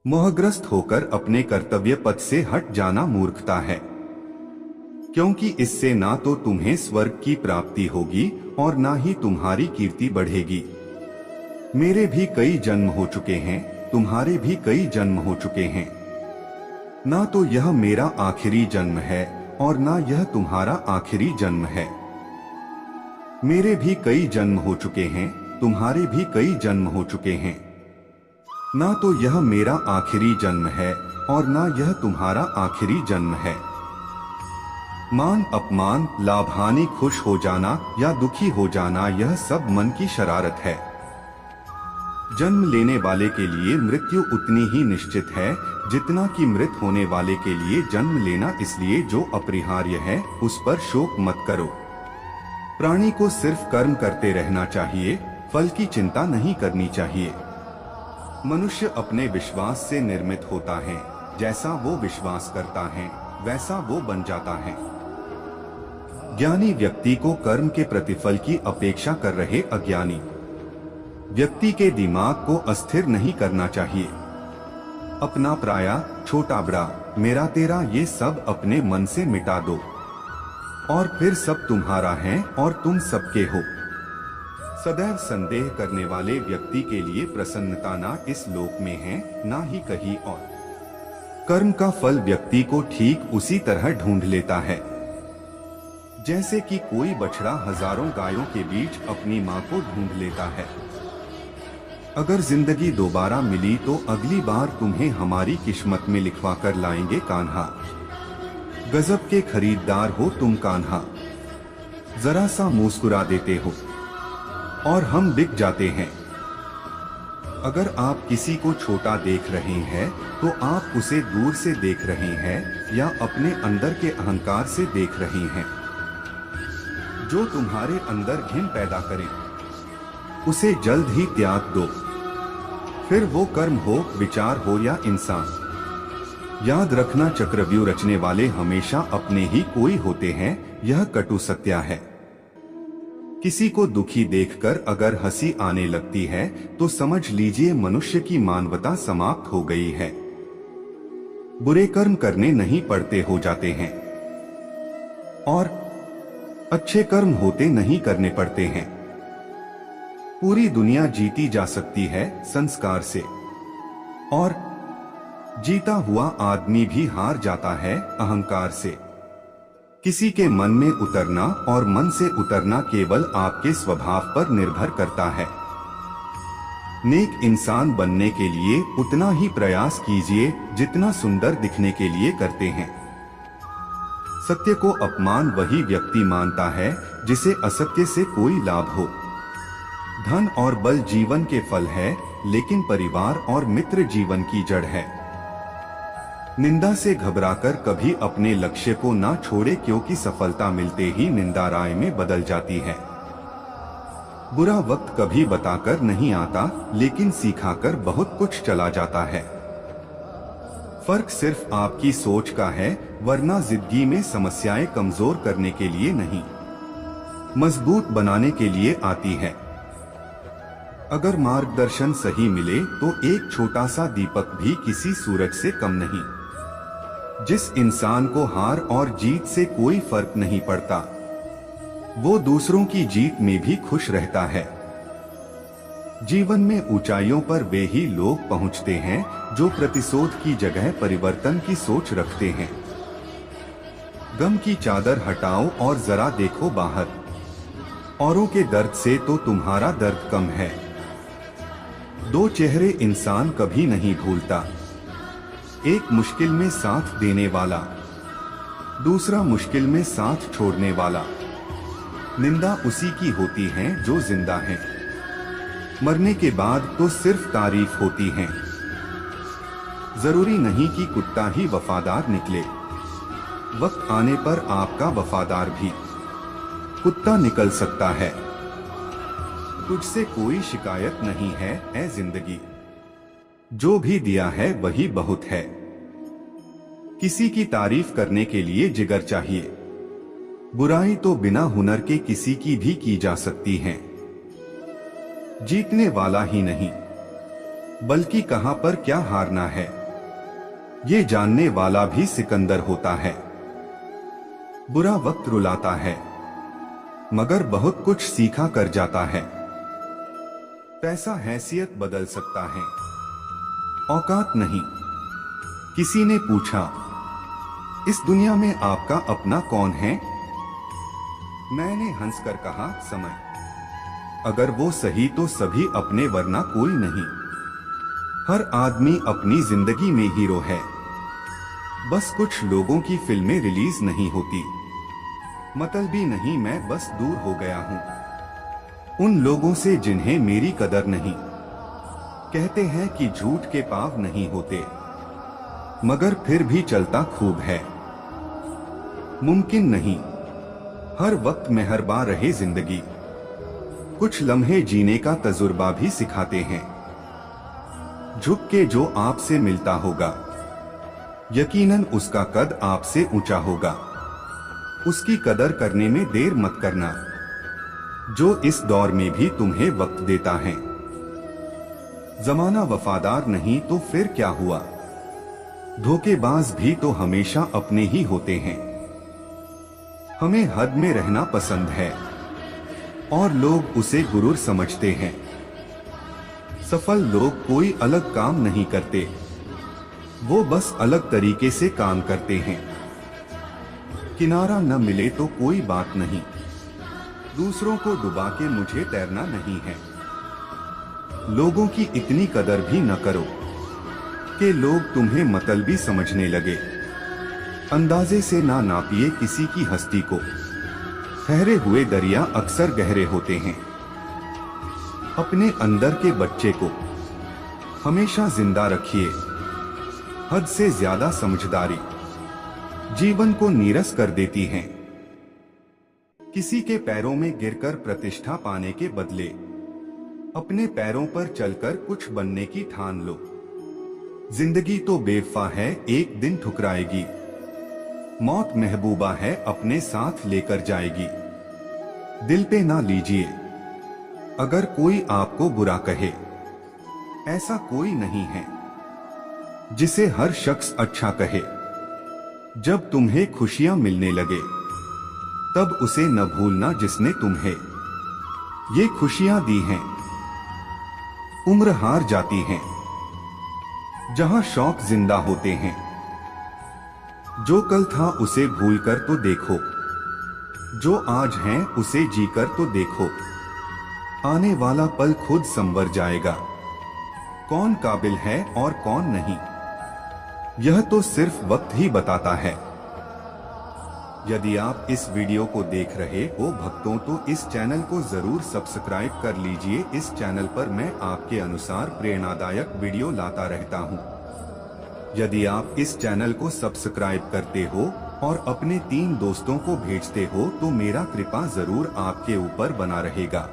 मोहग्रस्त होकर अपने कर्तव्य पथ से हट जाना मूर्खता है, क्योंकि इससे ना तो तुम्हें स्वर्ग की प्राप्ति होगी और ना ही तुम्हारी कीर्ति बढ़ेगी। मेरे भी कई जन्म हो चुके हैं, तुम्हारे भी कई जन्म हो चुके हैं। ना तो यह मेरा आखिरी जन्म है और ना यह तुम्हारा आखिरी जन्म है। मेरे भी कई जन्म हो चुके हैं, तुम्हारे भी कई जन्म हो चुके हैं। ना तो यह मेरा आखिरी जन्म है और ना यह तुम्हारा आखिरी जन्म है। मान अपमान, लाभ हानि, खुश हो जाना या दुखी हो जाना, यह सब मन की शरारत है। जन्म लेने वाले के लिए मृत्यु उतनी ही निश्चित है जितना कि मृत होने वाले के लिए जन्म लेना, इसलिए जो अपरिहार्य है उस पर शोक मत करो। प्राणी को सिर्फ कर्म करते रहना चाहिए, फल की चिंता नहीं करनी चाहिए। मनुष्य अपने विश्वास से निर्मित होता है, जैसा वो विश्वास करता है वैसा वो बन जाता है। ज्ञानी व्यक्ति को कर्म के प्रतिफल की अपेक्षा कर रहे अज्ञानी व्यक्ति के दिमाग को अस्थिर नहीं करना चाहिए। अपना पराया, छोटा बड़ा, मेरा तेरा, ये सब अपने मन से मिटा दो और फिर सब तुम्हारा है और तुम सबके हो। सदैव संदेह करने वाले व्यक्ति के लिए प्रसन्नता ना इस लोक में है ना ही कहीं और। कर्म का फल व्यक्ति को ठीक उसी तरह ढूंढ लेता है जैसे कि कोई बछड़ा हजारों गायों के बीच अपनी मां को ढूंढ लेता है। अगर जिंदगी दोबारा मिली तो अगली बार तुम्हें हमारी किस्मत में लिखवा कर लाएंगे कान्हा। गजब के खरीदार हो तुम कान्हा, जरा सा मुस्कुरा देते हो और हम बिक जाते हैं। अगर आप किसी को छोटा देख रहे हैं तो आप उसे दूर से देख रहे हैं या अपने अंदर के अहंकार से देख रहे हैं। जो तुम्हारे अंदर घिन पैदा करे उसे जल्द ही त्याग दो, फिर वो कर्म हो, विचार हो या इंसान। याद रखना, चक्रव्यूह रचने वाले हमेशा अपने ही कोई होते हैं, यह कटु सत्य है। किसी को दुखी देखकर अगर हंसी आने लगती है तो समझ लीजिए मनुष्य की मानवता समाप्त हो गई है। बुरे कर्म करने नहीं पड़ते हो जाते हैं और अच्छे कर्म होते नहीं करने पड़ते हैं। पूरी दुनिया जीती जा सकती है संस्कार से और जीता हुआ आदमी भी हार जाता है अहंकार से। किसी के मन में उतरना और मन से उतरना केवल आपके स्वभाव पर निर्भर करता है। नेक इंसान बनने के लिए उतना ही प्रयास कीजिए जितना सुंदर दिखने के लिए करते हैं। सत्य को अपमान वही व्यक्ति मानता है जिसे असत्य से कोई लाभ हो। धन और बल जीवन के फल है, लेकिन परिवार और मित्र जीवन की जड़ है। निंदा से घबराकर कभी अपने लक्ष्य को ना छोड़े, क्योंकि सफलता मिलते ही निंदा राय में बदल जाती है। बुरा वक्त कभी बताकर नहीं आता, लेकिन सिखाकर बहुत कुछ चला जाता है। फर्क सिर्फ आपकी सोच का है, वरना जिंदगी में समस्याएं कमजोर करने के लिए नहीं, मजबूत बनाने के लिए आती है। अगर मार्गदर्शन सही मिले तो एक छोटा सा दीपक भी किसी सूरज से कम नहीं। जिस इंसान को हार और जीत से कोई फर्क नहीं पड़ता, वो दूसरों की जीत में भी खुश रहता है। जीवन में ऊंचाइयों पर वे ही लोग पहुंचते हैं जो प्रतिशोध की जगह परिवर्तन की सोच रखते हैं। गम की चादर हटाओ और जरा देखो बाहर, औरों के दर्द से तो तुम्हारा दर्द कम है। दो चेहरे इंसान कभी नहीं भूलता, एक मुश्किल में साथ देने वाला, दूसरा मुश्किल में साथ छोड़ने वाला। निंदा उसी की होती है जो जिंदा है, मरने के बाद तो सिर्फ तारीफ होती है। जरूरी नहीं कि कुत्ता ही वफादार निकले, वक्त आने पर आपका वफादार भी कुत्ता निकल सकता है। तुझसे कोई शिकायत नहीं है ऐ जिंदगी, जो भी दिया है वही बहुत है। किसी की तारीफ करने के लिए जिगर चाहिए, बुराई तो बिना हुनर के किसी की भी की जा सकती है। जीतने वाला ही नहीं, बल्कि कहां पर क्या हारना है, ये जानने वाला भी सिकंदर होता है। बुरा वक्त रुलाता है, मगर बहुत कुछ सीखा कर जाता है। पैसा हैसियत बदल सकता है, औकात नहीं। किसी ने पूछा, इस दुनिया में आपका अपना कौन है? मैंने हंसकर कहा, समय। अगर वो सही तो सभी अपने, वरना कोई नहीं। हर आदमी अपनी जिंदगी में हीरो है, बस कुछ लोगों की फिल्में रिलीज नहीं होती। मतलबी नहीं, मैं बस दूर हो गया हूं उन लोगों से जिन्हें मेरी कदर नहीं। कहते हैं कि झूठ के पाँव नहीं होते, मगर फिर भी चलता खूब है। मुमकिन नहीं हर वक्त मेहरबान रहे जिंदगी। कुछ लम्हे जीने का तजुर्बा भी सिखाते हैं। झुक के जो आपसे मिलता होगा, यकीनन उसका कद आपसे ऊंचा होगा। उसकी कदर करने में देर मत करना, जो इस दौर में भी तुम्हें वक्त देता है। जमाना वफादार नहीं तो फिर क्या हुआ? धोखेबाज भी तो हमेशा अपने ही होते हैं। हमें हद में रहना पसंद है और लोग उसे गुरूर समझते हैं। सफल लोग कोई अलग काम नहीं करते, वो बस अलग तरीके से काम करते हैं। किनारा न मिले तो कोई बात नहीं, दूसरों को डुबा के मुझे तैरना नहीं है। लोगों की इतनी कदर भी न करो कि लोग तुम्हें मतलबी समझने लगे। अंदाजे से ना नापिए किसी की हस्ती को, ठहरे हुए दरिया अक्सर गहरे होते हैं। अपने अंदर के बच्चे को हमेशा जिंदा रखिए। हद से ज्यादा समझदारी जीवन को नीरस कर देती है। किसी के पैरों में गिरकर प्रतिष्ठा पाने के बदले अपने पैरों पर चलकर कुछ बनने की ठान लो। जिंदगी तो बेवफा है, एक दिन ठुकराएगी। मौत महबूबा है, अपने साथ लेकर जाएगी। दिल पे ना लीजिए अगर कोई आपको बुरा कहे। ऐसा कोई नहीं है जिसे हर शख्स अच्छा कहे। जब तुम्हें खुशियां मिलने लगे तब उसे न भूलना जिसने तुम्हें ये खुशियां दी हैं। उम्र हार जाती है जहां शौक जिंदा होते हैं। जो कल था उसे भूलकर तो देखो, जो आज है उसे जीकर तो देखो। आने वाला पल खुद संवर जाएगा, कौन काबिल है और कौन नहीं, यह तो सिर्फ वक्त ही बताता है। यदि आप इस वीडियो को देख रहे हो भक्तों, तो इस चैनल को जरूर सब्सक्राइब कर लीजिए। इस चैनल पर मैं आपके अनुसार प्रेरणादायक वीडियो लाता रहता हूं। यदि आप इस चैनल को सब्सक्राइब करते हो और अपने 3 दोस्तों को भेजते हो तो मेरा कृपा जरूर आपके ऊपर बना रहेगा।